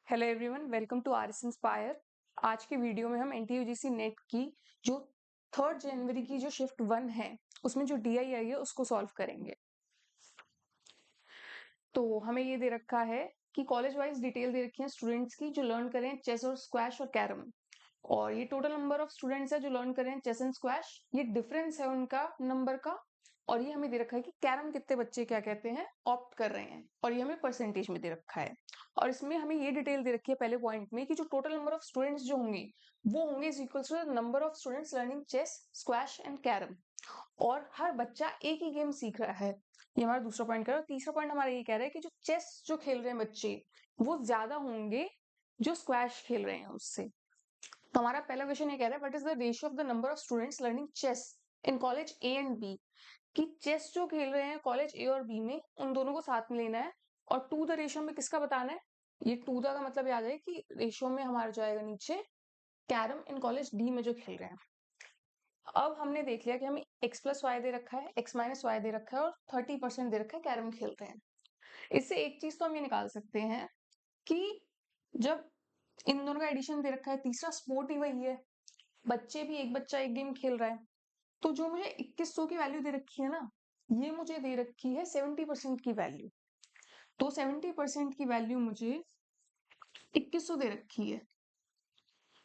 Hello everyone, welcome to RS Inspire. आज की video में हम एनटीयूजीसी नेट की जो 3 जनवरी की जो शिफ्ट 1 है उसमें जो डीआई आई है उसको सॉल्व करेंगे। तो हमें ये दे रखा है कि कॉलेज वाइज डिटेल दे रखी है स्टूडेंट्स की जो लर्न करें चेस और स्क्वैश और कैरम, और ये टोटल नंबर ऑफ स्टूडेंट्स है जो लर्न करें चेस एंड स्क्वैश। ये डिफरेंस है उनका नंबर का, और ये हमें दे रखा है कि कैरम कितने बच्चे क्या कहते हैं ऑप्ट कर रहे हैं, और ये हमें परसेंटेज में दे रखा है। और इसमें हमें ये डिटेल दे रखी है पहले पॉइंट में कि जो टोटल नंबर ऑफ स्टूडेंट्स जो होंगे वो होंगे is equal to the number of students learning chess squash and carrom, और हर बच्चा एक ही गेम सीख रहा है। ये हमारा दूसरा पॉइंट कह रहा है। तीसरा पॉइंट हमारा ये कह रहा है कि जो चेस जो खेल रहे हैं बच्चे वो ज्यादा होंगे जो स्क्वैश खेल रहे हैं उससे। तो हमारा पहला क्वेश्चन ये कह रहा है what is the ratio of the number of students learning chess in college A and B, कि चेस जो खेल रहे हैं कॉलेज ए और बी में उन दोनों को साथ में लेना है, और टू द रेशियो में किसका बताना है। ये टू द का मतलब याद है कि रेशियो में हमारा जाएगा नीचे कैरम इन कॉलेज डी में जो खेल रहे हैं। अब हमने देख लिया कि हमें x प्लस वाई दे रखा है, x माइनस वाई दे रखा है, और 30% दे रखा है कैरम खेलते हैं। इससे एक चीज तो हम ये निकाल सकते हैं कि जब इन दोनों का एडिशन दे रखा है, तीसरा स्पोर्ट ही वही है, बच्चे भी एक बच्चा एक गेम खेल रहा है, तो जो मुझे 2100 की वैल्यू दे रखी है ना, ये मुझे दे रखी है 70% की वैल्यू। तो 70% की वैल्यू मुझे 2100 दे रखी है,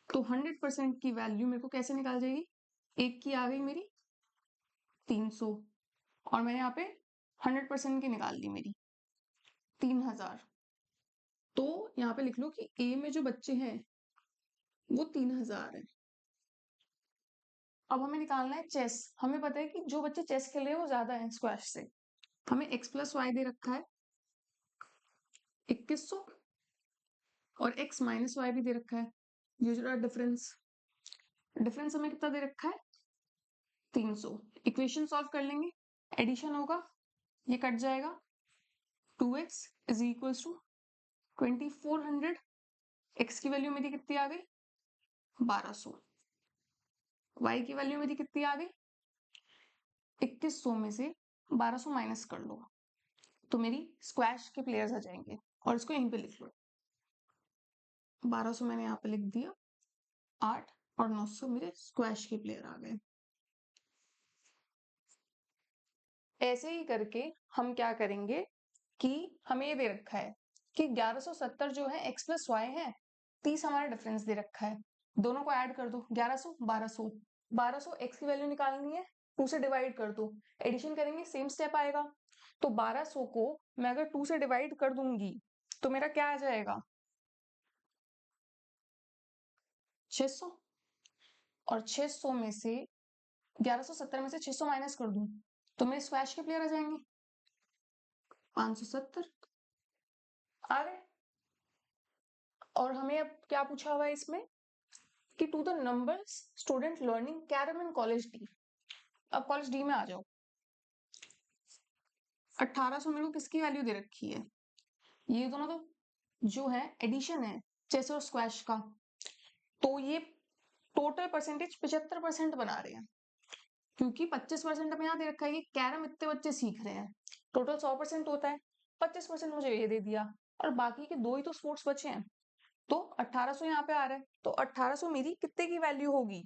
तो 100% की वैल्यू मेरे को कैसे निकाल जाएगी, एक की आ गई मेरी 300, और मैंने यहाँ पे 100% की निकाल दी मेरी 3000। तो यहाँ पे लिख लो कि ए में जो बच्चे हैं वो 3000 है। अब हमें निकालना है चेस। हमें पता है कि जो बच्चे चेस खेल रहे हैं वो ज्यादा है स्क्वैश से। हमें x प्लस वाई दे रखा है 2100, और x माइनस वाई भी दे रखा है। ये जो डिफरेंस डिफरेंस हमें कितना दे रखा है 300। इक्वेशन सॉल्व कर लेंगे, एडिशन होगा, ये कट जाएगा, 2x is equals to 2400। x की वैल्यू मेरी कितनी आ गई 1200, y की वैल्यू मेरी कितनी आ गई 2100 में से 1200 माइनस कर लो, तो मेरी स्क्वैश के प्लेयर्स आ जाएंगे, और इसको यहीं पे लिख लो। 1200 मैंने यहाँ पे लिख दिया, 8 और 900 मेरे स्क्वैश के प्लेयर आ गए। ऐसे ही करके हम क्या करेंगे कि हमें ये दे रखा है कि 1170 जो है x प्लस वाई है, 30 हमारा डिफरेंस दे रखा है, दोनों को ऐड कर दो 1100 1200, 1200 x की वैल्यू निकालनी है, 2 से डिवाइड कर दो, एडिशन करेंगे सेम स्टेप आएगा। तो 1200 को मैं अगर 2 से डिवाइड कर दूंगी तो मेरा क्या आ जाएगा 600, और 600 में से 1170 में से 600 माइनस कर दूं तो मेरे स्क्वैश के प्लेयर आ जाएंगे 570 आ गए। और हमें अब क्या पूछा हुआ है इसमें कि to the numbers student learning carrom in college D. अब कॉलेज डी में आ जाओ। 1800 मेरे को किसकी वैल्यू दे रखी है, ये दोनों तो जो है एडिशन है चेस और स्क्वैश का, तो ये टोटल परसेंटेज 75% बना रहे हैं, क्योंकि 25% हमें यहाँ दे रखा है कि कैरम इतने बच्चे सीख रहे हैं, टोटल 100% होता है, 25% मुझे ये दे दिया, और बाकी के दो ही तो स्पोर्ट्स बचे हैं, तो 1800 यहाँ पे आ रहा है। तो 1800 मेरी कितने की वैल्यू होगी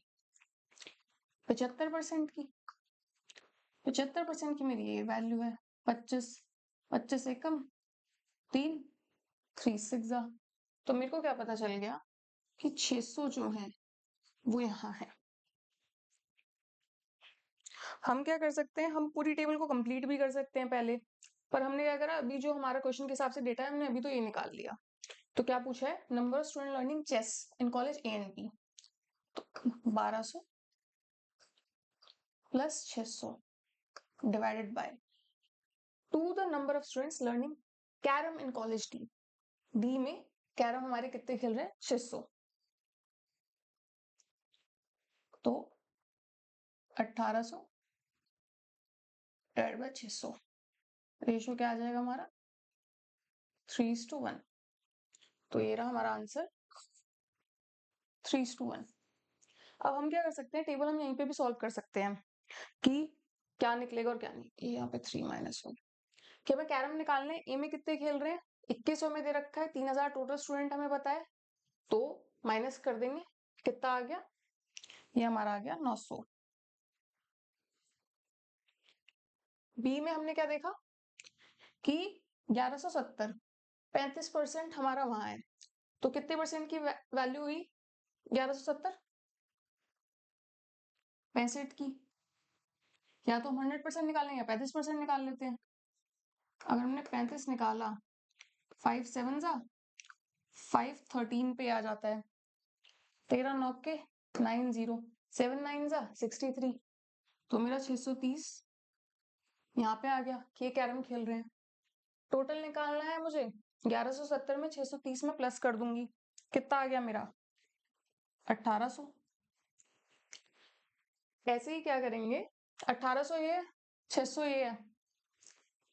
75% की। 75% की मेरी ये वैल्यू है 25, 25 एकम 3, 3 6 जा, तो मेरे को क्या पता चल गया कि 600 जो है वो यहाँ है। हम क्या कर सकते हैं, हम पूरी टेबल को कंप्लीट भी कर सकते हैं पहले, पर हमने क्या करा, अभी जो हमारा क्वेश्चन के हिसाब से डेटा है हमने अभी तो ये निकाल लिया। तो क्या पूछा है, number of student learning chess in college A and B, तो 1200 plus 600 divided by to the number of students learning carrom in college D. D में कैरम हमारे कितने खेल रहे हैं 600, तो 1800 डिवाइड बाय 600, रेशियो क्या आ जाएगा हमारा 3:1। तो ये रहा हमारा आंसर 3:1। अब हम क्या कर सकते हैं, टेबल हम यहीं पे भी सॉल्व कर सकते हैं कि क्या निकलेगा और क्या नहीं। ये यहाँ पे 3 - 1 कि हमें कैरम निकालने ए में कितने खेल रहे हैं 2100 में दे रखा है, 3000 टोटल स्टूडेंट हमें पता है, तो माइनस कर देंगे, कितना आ गया, ये हमारा आ गया 900। बी में हमने क्या देखा कि 1170, 35% हमारा वहां है, तो कितने परसेंट की वैल्यू हुई 1170, 65 की। या तो हम 100% निकालें या 35% निकाल लेते हैं। अगर हमने 35 निकाला, 5 7 जा 513 पे आ जाता है, 13 9 के 90, 7 9 जा 63, तो मेरा 630 यहाँ पे आ गया कि ये कैरम खेल रहे हैं। टोटल निकालना है मुझे, 1170 में 630 में प्लस कर दूंगी, कितना आ गया मेरा 1800। ऐसे ही क्या करेंगे, 1800 ये 600 ये है,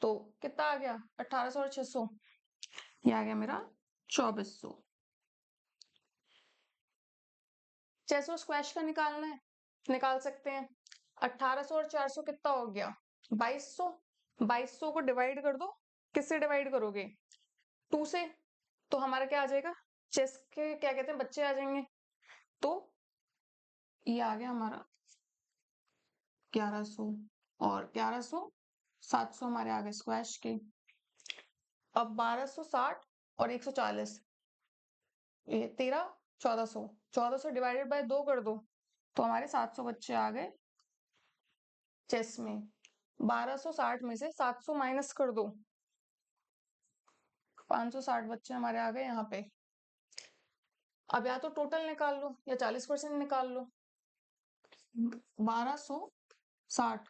तो कितना आ गया 1800 और 600, ये आ गया मेरा 2400। चेस और स्क्वैश का निकालना है, निकाल सकते हैं। 1800 और 400 कितना हो गया 2200, 2200 को डिवाइड कर दो, किससे डिवाइड करोगे 2 से, तो हमारा क्या आ जाएगा, चेस के क्या कहते हैं बच्चे आ जाएंगे, तो ये आ गया हमारा 1100, और 1100 700 हमारे आ गए स्क्वैश के। अब 1260 और 140, ये 13 1400, 1400 डिवाइडेड बाय 2 कर दो, तो हमारे 700 बच्चे आ गए चेस में। 1260 में से 700 माइनस कर दो, 560 बच्चे हमारे आ गए यहाँ पे। अब या तो टोटल निकाल लो या 40% निकाल लो। 1260,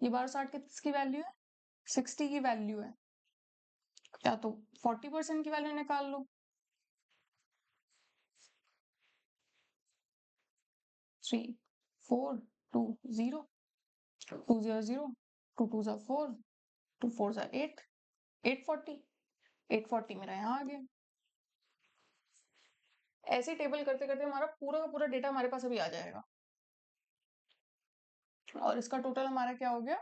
ये 1260 किसकी वैल्यू है, 60 की वैल्यू है, या तो 40% की वैल्यू निकाल लो, 3 4 2 0 2 0 0 2 2 जा 4 2 4 जा 8 840, 840 मेरा यहाँ आ गया। ऐसे टेबल करते करते हमारा पूरा का पूरा डेटा हमारे पास अभी आ जाएगा, और इसका टोटल हमारा क्या हो गया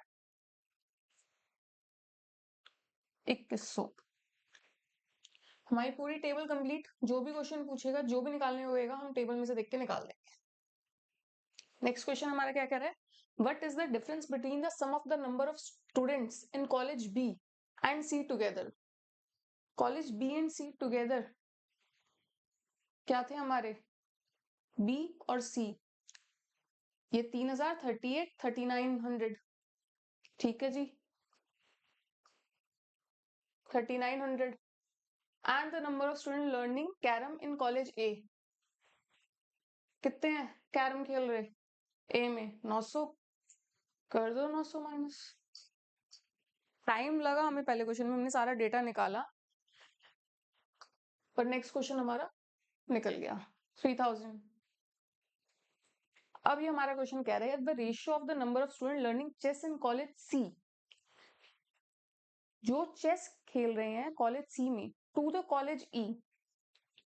2100। हमारी पूरी टेबल कंप्लीट, जो भी क्वेश्चन पूछेगा जो भी निकालने होगा हम टेबल में से देख के निकाल देंगे। नेक्स्ट क्वेश्चन हमारा क्या कह रहा है, what is the difference between the sum of the number of students in college B and C together. College B and C together क्या थे हमारे, बी और सी, ये 3000 38 3900, ठीक है जी 3900, and the number of student learning carrom in college A, कितने हैं कैरम खेल रहे ए में 900, कर दो 900 माइनस। टाइम लगा हमें पहले क्वेश्चन में, हमने सारा डेटा निकाला, पर नेक्स्ट क्वेश्चन हमारा निकल गया 3000। अब ये हमारा क्वेश्चन कह रहा है the ratio of the number of student learning chess in college C, जो चेस खेल रहे हैं कॉलेज सी में, टू द कॉलेज ई,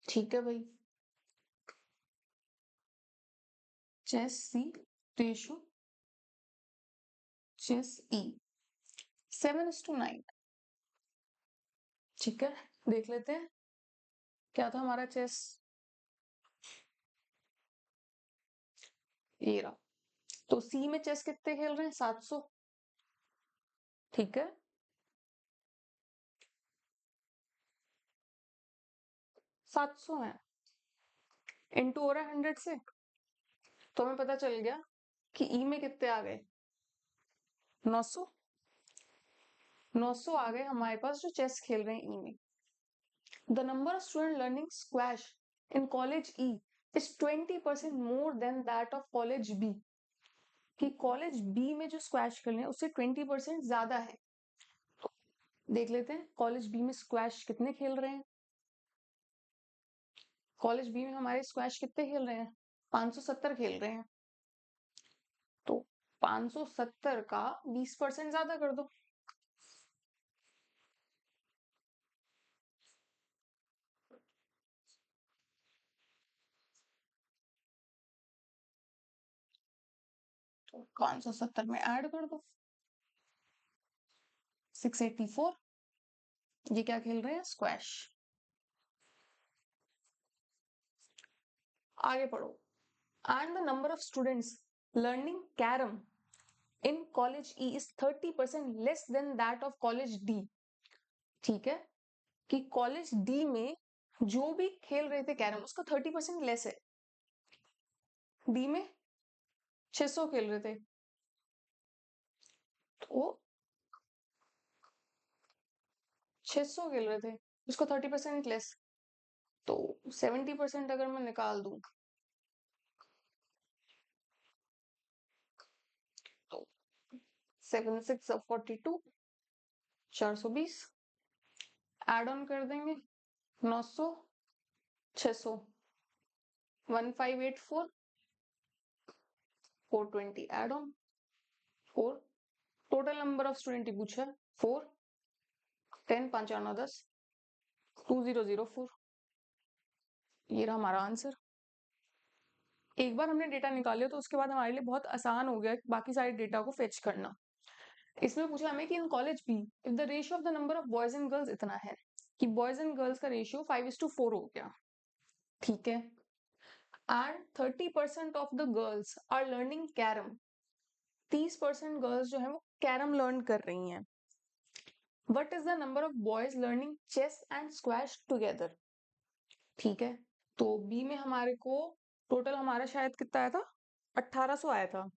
ठीक है भाई, चेस सी रेशियो चेस ई 7:9, ठीक है देख लेते हैं क्या था हमारा चेस, ये रहा। तो सी में चेस कितने खेल रहे हैं 700, ठीक है 700 है, इनटू हो रहा है 100 से, तो हमें पता चल गया कि ई में कितने आ गए 900, 900 आ गए हमारे पास जो चेस खेल रहे हैं ई में। The number of students learning squash in college E is 20% more than that of college B, कि कॉलेज बी में जो स्क्वैश खेल रहे हैं उससे 20% ज्यादा है। देख लेते हैं कॉलेज बी में स्क्वैश कितने खेल रहे हैं, कॉलेज बी में हमारे स्क्वैश कितने खेल रहे हैं 570 खेल रहे हैं, तो 570 का 20% ज्यादा कर दो, तो 570 में ऐड कर दो 684, ये क्या खेल रहे हैं? स्क्वैश। आगे पढ़ो। And the number of students learning carrom in college E is 30% less than that of college D. ठीक है, कि कॉलेज डी में जो भी खेल रहे थे कैरम उसका 30% लेस है। डी में 600 खेल रहे थे, तो 600 खेल रहे थे, उसको 30% लेस, तो 70% अगर मैं निकाल दूं तो 7 6 42, 420, एड ऑन कर देंगे 900, 600, 1584, 420 add on 4। Total number of student ही पूछा है 4, 10 5 8 9 10, 2004। ये रहा हमारा आंसर। एक बार हमने डेटा निकाल लिया तो उसके बाद हमारे लिए बहुत आसान हो गया बाकी सारे डेटा को फेच करना। इसमें पूछा हमें कि in college B if the ratio of the number of boys and girls इतना है, कि बॉयज एंड गर्ल्स का रेशियो 5:4 हो गया। ठीक है, and 30% of the girls are learning carrom, 30% girls जो है वो कैरम लर्न कर रही हैं। What is the number of boys learning chess and squash together. ठीक है, तो बी में हमारे को टोटल हमारा शायद कितना आया था, 1800 आया था।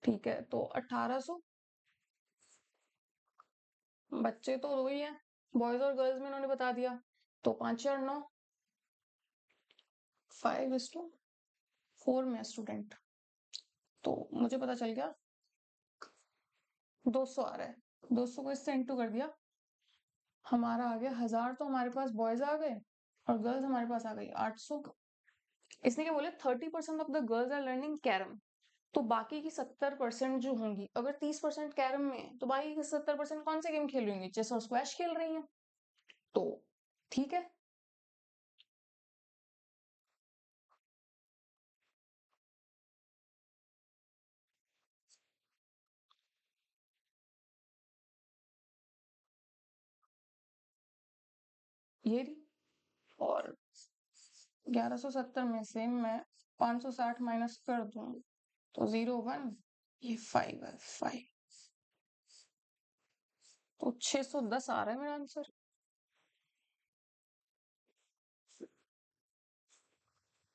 ठीक है, तो 1800, बच्चे तो दो ही हैं, बॉयज और गर्ल्स में उन्होंने बता दिया, तो 5 4 9, 5:4 में स्टूडेंट, तो मुझे पता चल गया 200 आ रहा है। 200 को इससे इंटू कर दिया, हमारा आ गया 1000, तो हमारे पास बॉयज आ गए और गर्ल्स हमारे पास आ गई 800। इसने क्या बोले, 30% of the girls are learning carrom, तो बाकी की 70% जो होंगी, अगर 30% कैरम में है तो बाकी की 70% कौन से गेम खेल रही होंगी, चेस और स्क्वैश खेल रही हैं। तो ठीक है, ये रही। और 1170 में से मैं 560 माइनस कर दूं तो 0 1, ये 5 है, 5, तो 610 आ रहा है मेरा आंसर।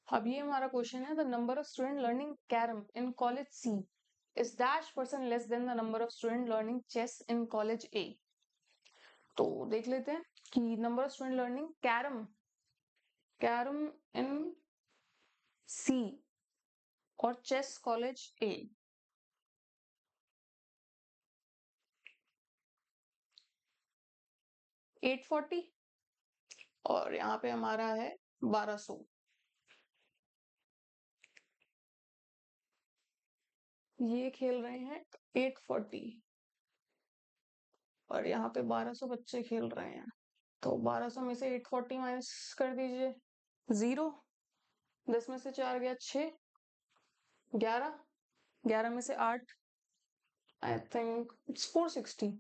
अब ये हमारा क्वेश्चन है, the number of student learning carrom in college C is -% less than the number of student learning chess in college A. तो देख लेते हैं कि number of student learning carrom, carrom in C और चेस कॉलेज ए। 840 और यहाँ पे हमारा है 1200। ये खेल रहे हैं 840 और यहाँ पे 1200 बच्चे खेल रहे हैं, तो 1200 में से 840 माइनस कर दीजिए, 0, 10 में से 4 गया 6, 11, 11 में से 8, आई थिंक इट्स 460,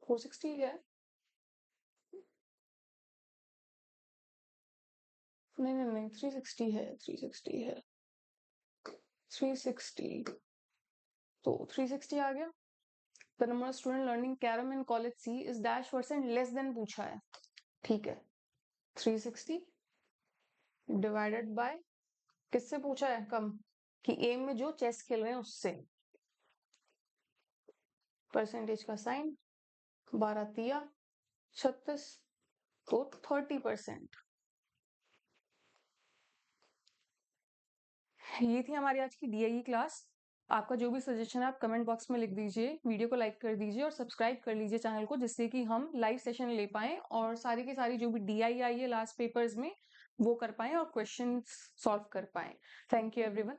460 है, नहीं नहीं नहीं 360 है, 360 है, 360, तो 360 आ गया। The number of student learning carrom in college C is -% less than पूछा है। ठीक है, 360 डिवाइडेड बाय, किससे पूछा है कम, कि एम में जो चेस खेल रहे हैं उससे, परसेंटेज का साइन, 12 तिया 36, तो 30%। ये थी हमारी आज की डीआईई क्लास। आपका जो भी सजेशन है आप कमेंट बॉक्स में लिख दीजिए, वीडियो को लाइक कर दीजिए और सब्सक्राइब कर लीजिए चैनल को, जिससे कि हम लाइव सेशन ले पाएं और सारी की सारी जो भी डीआईई आई है लास्ट पेपर्स में वो कर पाएं और क्वेश्चंस सॉल्व कर पाएं। Thank you everyone.